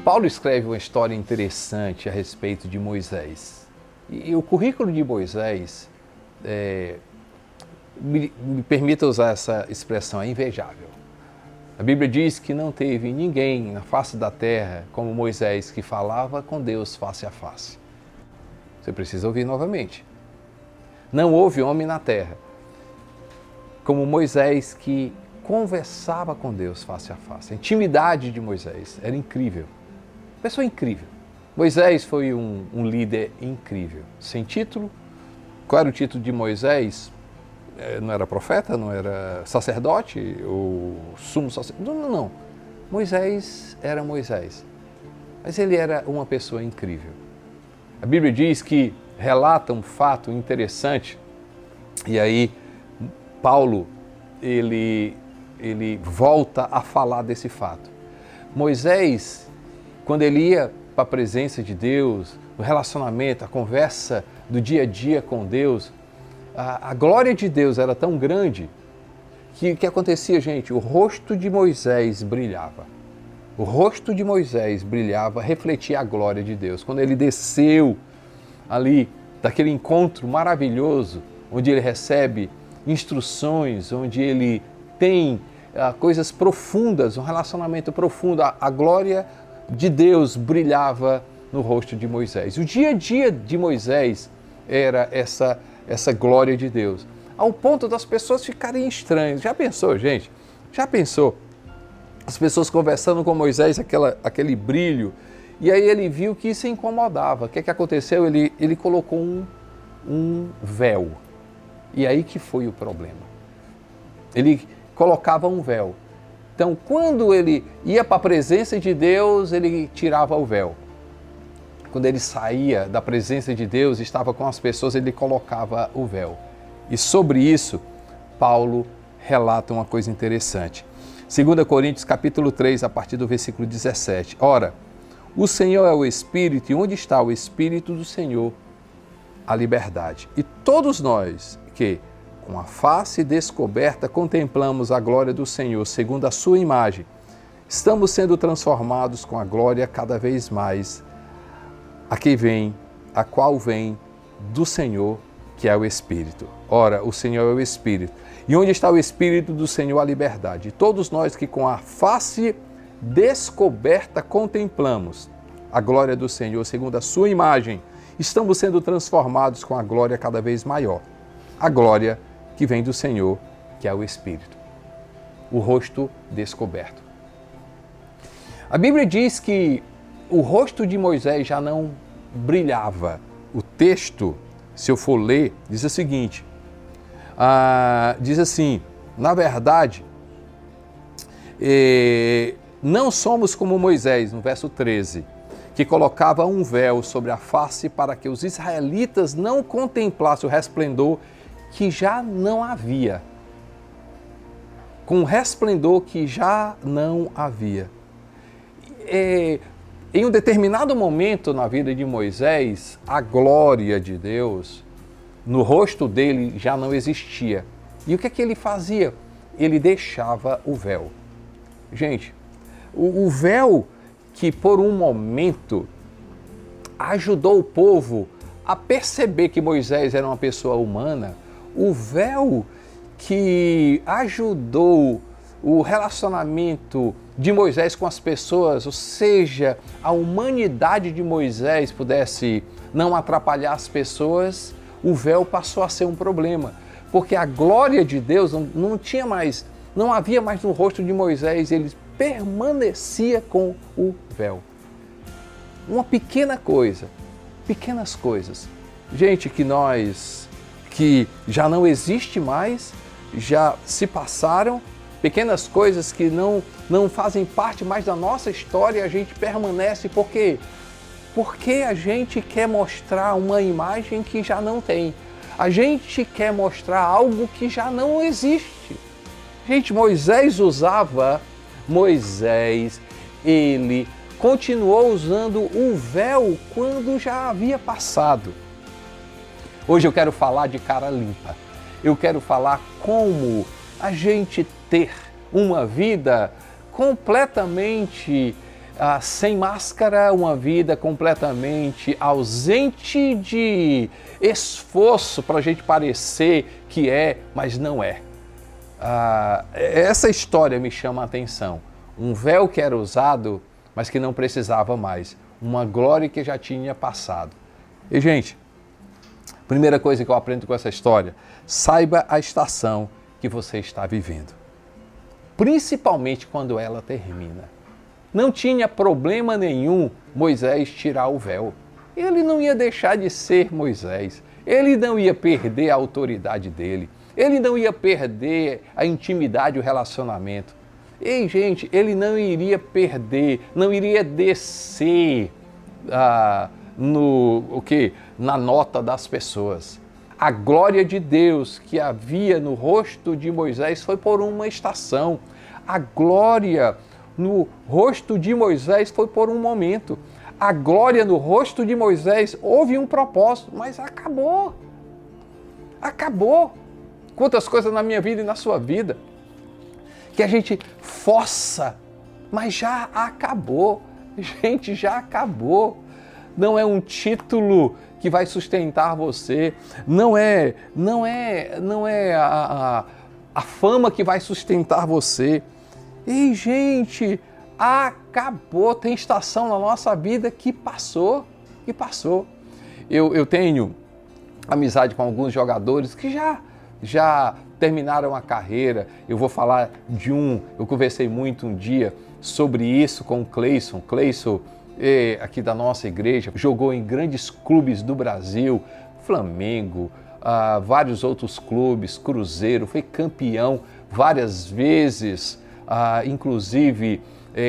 Paulo escreve uma história interessante a respeito de Moisés. E o currículo de Moisés, me permita usar essa expressão, é invejável. A Bíblia diz que não teve ninguém na face da terra como Moisés que falava com Deus face a face. Você precisa ouvir novamente. Não houve homem na terra como Moisés que conversava com Deus face a face. A intimidade de Moisés era incrível. Pessoa incrível. Moisés foi um líder incrível. Sem título. Qual era o título de Moisés? Não era profeta, não era sacerdote, ou sumo sacerdote. Não. Moisés era Moisés. Mas ele era uma pessoa incrível. A Bíblia diz que relata um fato interessante, e aí Paulo, ele volta a falar desse fato. Moisés, quando ele ia para a presença de Deus, o relacionamento, a conversa do dia a dia com Deus, a glória de Deus era tão grande que o que acontecia, gente? O rosto de Moisés brilhava. O rosto de Moisés brilhava, refletia a glória de Deus. Quando ele desceu ali, daquele encontro maravilhoso, onde ele recebe instruções, onde ele tem coisas profundas, um relacionamento profundo, a glória de Deus brilhava no rosto de Moisés. O dia a dia de Moisés era essa glória de Deus, ao ponto das pessoas ficarem estranhas. Já pensou, gente? Já pensou? As pessoas conversando com Moisés, aquele brilho, e aí ele viu que isso incomodava. O que aconteceu? Ele colocou um véu. E aí que foi o problema. Ele colocava um véu. Então, quando ele ia para a presença de Deus, ele tirava o véu. Quando ele saía da presença de Deus, estava com as pessoas, ele colocava o véu. E sobre isso, Paulo relata uma coisa interessante. 2 Coríntios capítulo 3, a partir do versículo 17. Ora, o Senhor é o Espírito, e onde está o Espírito do Senhor, a liberdade. E todos nós que, com a face descoberta, contemplamos a glória do Senhor, segundo a sua imagem, estamos sendo transformados com a glória cada vez mais, a qual vem do Senhor, que é o Espírito. Ora, o Senhor é o Espírito. E onde está o Espírito do Senhor, a liberdade. E todos nós que com a face descoberta contemplamos a glória do Senhor, segundo a sua imagem, estamos sendo transformados com a glória cada vez maior. A glória que vem do Senhor, que é o Espírito. O rosto descoberto. A Bíblia diz que o rosto de Moisés já não brilhava. O texto, se eu for ler, diz o seguinte, diz assim, na verdade, não somos como Moisés, no verso 13, que colocava um véu sobre a face para que os israelitas não contemplassem o resplendor que já não havia. Com o resplendor que já não havia. Em um determinado momento na vida de Moisés, a glória de Deus no rosto dele já não existia. E o que ele fazia? Ele deixava o véu. Gente, o véu que por um momento ajudou o povo a perceber que Moisés era uma pessoa humana, o véu que ajudou o relacionamento de Moisés com as pessoas, ou seja, a humanidade de Moisés pudesse não atrapalhar as pessoas, o véu passou a ser um problema, porque a glória de Deus não havia mais no rosto de Moisés, ele permanecia com o véu. Uma pequena coisa, pequenas coisas, gente, que já não existe mais, já se passaram, pequenas coisas que não fazem parte mais da nossa história, a gente permanece, por quê? Porque a gente quer mostrar uma imagem que já não tem. A gente quer mostrar algo que já não existe. Gente, ele continuou usando o véu quando já havia passado. Hoje eu quero falar de cara limpa. Eu quero falar como a gente ter uma vida completamente sem máscara, uma vida completamente ausente de esforço para a gente parecer que é, mas não é. Essa história me chama a atenção. Um véu que era usado, mas que não precisava mais. Uma glória que já tinha passado. E, gente, primeira coisa que eu aprendo com essa história, saiba a estação que você está vivendo. Principalmente quando ela termina. Não tinha problema nenhum Moisés tirar o véu. Ele não ia deixar de ser Moisés. Ele não ia perder a autoridade dele. Ele não ia perder a intimidade, o relacionamento. Ei, gente, ele não iria perder, não iria descer na nota das pessoas. A glória de Deus que havia no rosto de Moisés foi por uma estação. A glória no rosto de Moisés foi por um momento. A glória no rosto de Moisés houve um propósito, mas acabou. Acabou. Quantas coisas na minha vida e na sua vida que a gente força, mas já acabou. Gente, já acabou. Não é um título que vai sustentar você. Não é a fama que vai sustentar você. E, gente, acabou. Tem estação na nossa vida que passou. Eu tenho amizade com alguns jogadores que já terminaram a carreira. Eu vou falar de eu conversei muito um dia sobre isso com o Cleison. Cleison, aqui da nossa igreja, jogou em grandes clubes do Brasil, Flamengo, vários outros clubes, Cruzeiro, foi campeão várias vezes, inclusive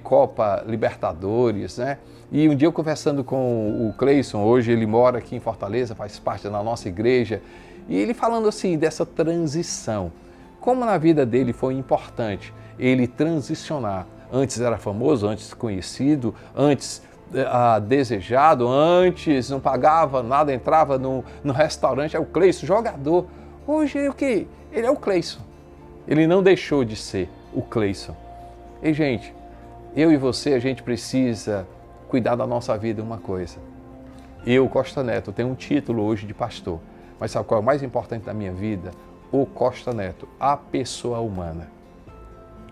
Copa Libertadores, né? E um dia eu conversando com o Cleison, hoje ele mora aqui em Fortaleza, faz parte da nossa igreja, e ele falando assim dessa transição, como na vida dele foi importante ele transicionar. Antes era famoso, antes conhecido, antes desejado, antes não pagava nada, entrava no restaurante, é o Cleison, jogador. Hoje é o quê? Ele é o Cleison. Ele não deixou de ser o Cleison. E, gente, eu e você, a gente precisa cuidar da nossa vida uma coisa. Eu, Costa Neto, tenho um título hoje de pastor, mas sabe qual é o mais importante da minha vida? O Costa Neto, a pessoa humana.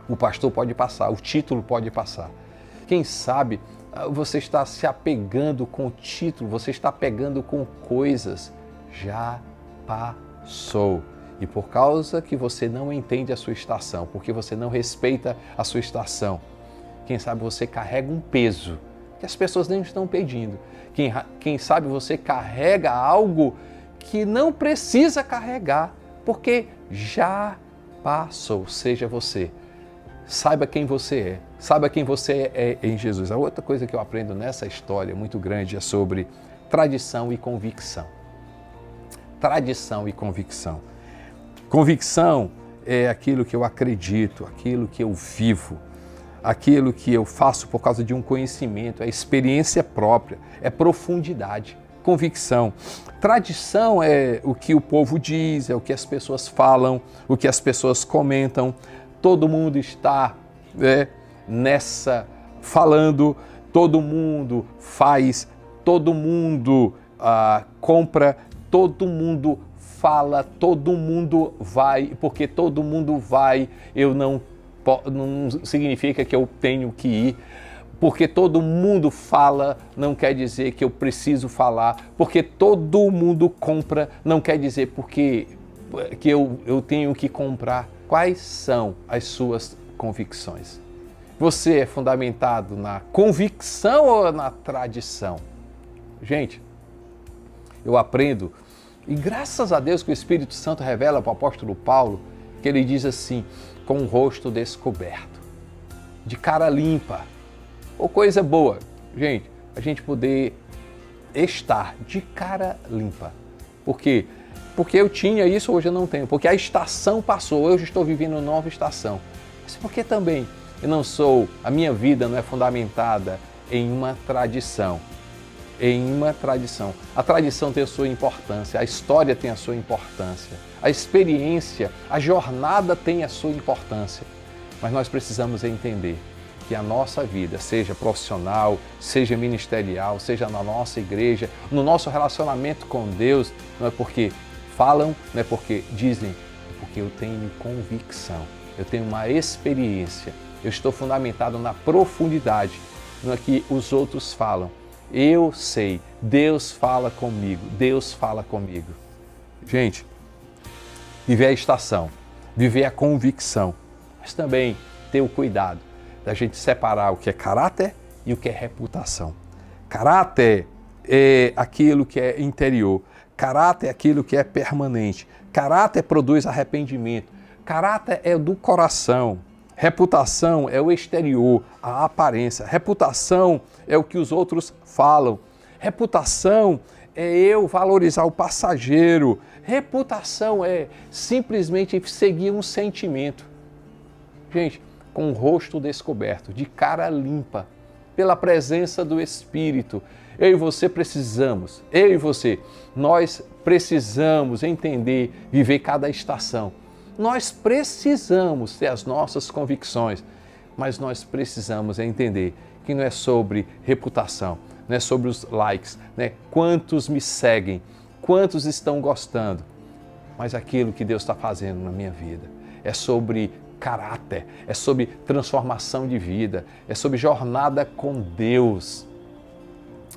O pastor pode passar, o título pode passar. Quem sabe você está se apegando com o título, você está pegando com coisas. Já passou. E por causa que você não entende a sua estação, porque você não respeita a sua estação, quem sabe você carrega um peso que as pessoas nem estão pedindo. Quem sabe você carrega algo que não precisa carregar, porque já passou. Seja você. Saiba quem você é. Saiba quem você é em Jesus. A outra coisa que eu aprendo nessa história muito grande é sobre tradição e convicção. Tradição e convicção. Convicção é aquilo que eu acredito, aquilo que eu vivo, aquilo que eu faço por causa de um conhecimento, é experiência própria, é profundidade. Convicção. Tradição é o que o povo diz, é o que as pessoas falam, o que as pessoas comentam. Todo mundo está nessa falando, todo mundo faz, todo mundo compra, todo mundo fala, todo mundo vai, porque todo mundo vai, não significa que eu tenho que ir. Porque todo mundo fala, não quer dizer que eu preciso falar. Porque todo mundo compra, não quer dizer que eu tenho que comprar. Quais são as suas convicções? Você é fundamentado na convicção ou na tradição? Gente, eu aprendo, e graças a Deus que o Espírito Santo revela para o apóstolo Paulo, que ele diz assim, com o rosto descoberto, de cara limpa, ou coisa boa, gente, a gente poder estar de cara limpa. Por quê? Porque eu tinha isso, hoje eu não tenho. Porque a estação passou, hoje estou vivendo uma nova estação. Mas porque também a minha vida não é fundamentada em uma tradição. A tradição tem a sua importância, a história tem a sua importância, a experiência, a jornada tem a sua importância. Mas nós precisamos entender que a nossa vida, seja profissional, seja ministerial, seja na nossa igreja, no nosso relacionamento com Deus, não é porque falam, não é porque dizem, é porque eu tenho convicção, eu tenho uma experiência, eu estou fundamentado na profundidade, não é que os outros falam. Eu sei, Deus fala comigo, Deus fala comigo. Gente, viver a estação, viver a convicção, mas também ter o cuidado da gente separar o que é caráter e o que é reputação. Caráter é aquilo que é interior, caráter é aquilo que é permanente, caráter produz arrependimento, caráter é do coração, reputação é o exterior, a aparência, reputação é o que os outros falam, reputação é eu valorizar o passageiro, reputação é simplesmente seguir um sentimento. Gente, com o rosto descoberto, de cara limpa, pela presença do Espírito. Eu e você precisamos, eu e você, nós precisamos entender, viver cada estação. Nós precisamos ter as nossas convicções, mas nós precisamos entender que não é sobre reputação, não é sobre os likes, né? Quantos me seguem, quantos estão gostando, mas aquilo que Deus está fazendo na minha vida é sobre caráter, é sobre transformação de vida, é sobre jornada com Deus.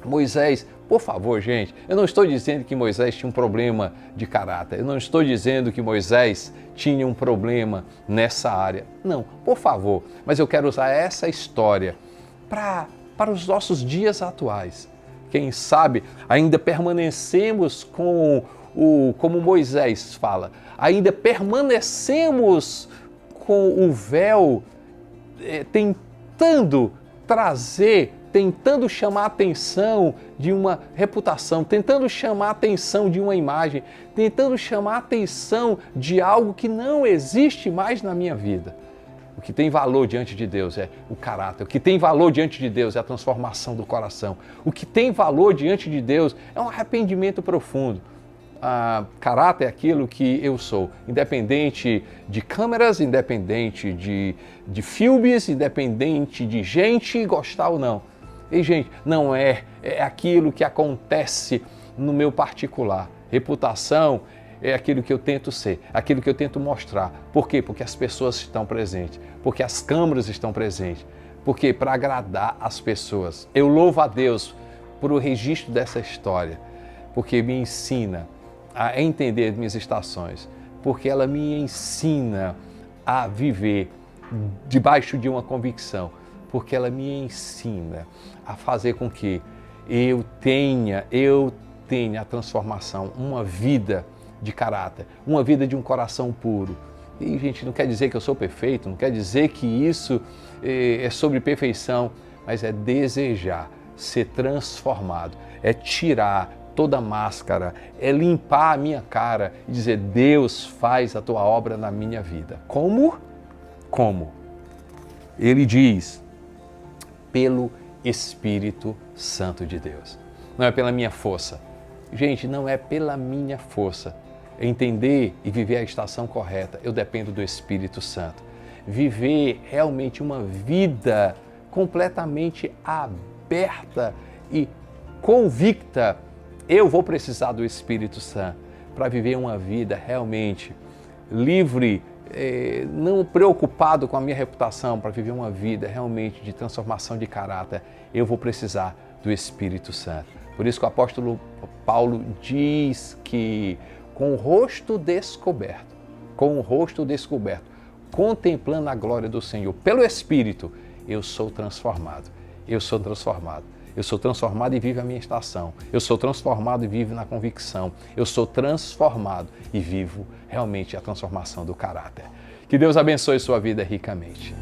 Moisés, por favor, gente, eu não estou dizendo que Moisés tinha um problema de caráter, eu não estou dizendo que Moisés tinha um problema nessa área. Não, por favor, mas eu quero usar essa história para os nossos dias atuais. Quem sabe ainda permanecemos como Moisés fala, ainda permanecemos com o véu, tentando chamar a atenção de uma reputação, tentando chamar a atenção de uma imagem, tentando chamar a atenção de algo que não existe mais na minha vida. O que tem valor diante de Deus é o caráter, o que tem valor diante de Deus é a transformação do coração, o que tem valor diante de Deus é um arrependimento profundo. Caráter é aquilo que eu sou, independente de câmeras, independente de filmes, independente de gente gostar ou não. E, gente, não é aquilo que acontece no meu particular. Reputação é aquilo que eu tento ser, aquilo que eu tento mostrar. Por quê? Porque as pessoas estão presentes, porque as câmeras estão presentes, porque para agradar as pessoas. Eu louvo a Deus por o registro dessa história, porque me ensina a entender minhas estações, porque ela me ensina a viver debaixo de uma convicção, porque ela me ensina a fazer com que eu tenha a transformação, uma vida de caráter, uma vida de um coração puro. E, gente, não quer dizer que eu sou perfeito, não quer dizer que isso é sobre perfeição, mas é desejar ser transformado, é tirar toda máscara, é limpar a minha cara e dizer: Deus, faz a tua obra na minha vida. Como? Como? Ele diz: pelo Espírito Santo de Deus. Não é pela minha força. Gente, não é pela minha força. Entender e viver a estação correta, eu dependo do Espírito Santo. Viver realmente uma vida completamente aberta e convicta, eu vou precisar do Espírito Santo para viver uma vida realmente livre, não preocupado com a minha reputação, para viver uma vida realmente de transformação de caráter, eu vou precisar do Espírito Santo. Por isso que o apóstolo Paulo diz que com o rosto descoberto, contemplando a glória do Senhor, pelo Espírito, eu sou transformado, eu sou transformado. Eu sou transformado e vivo a minha estação. Eu sou transformado e vivo na convicção. Eu sou transformado e vivo realmente a transformação do caráter. Que Deus abençoe sua vida ricamente.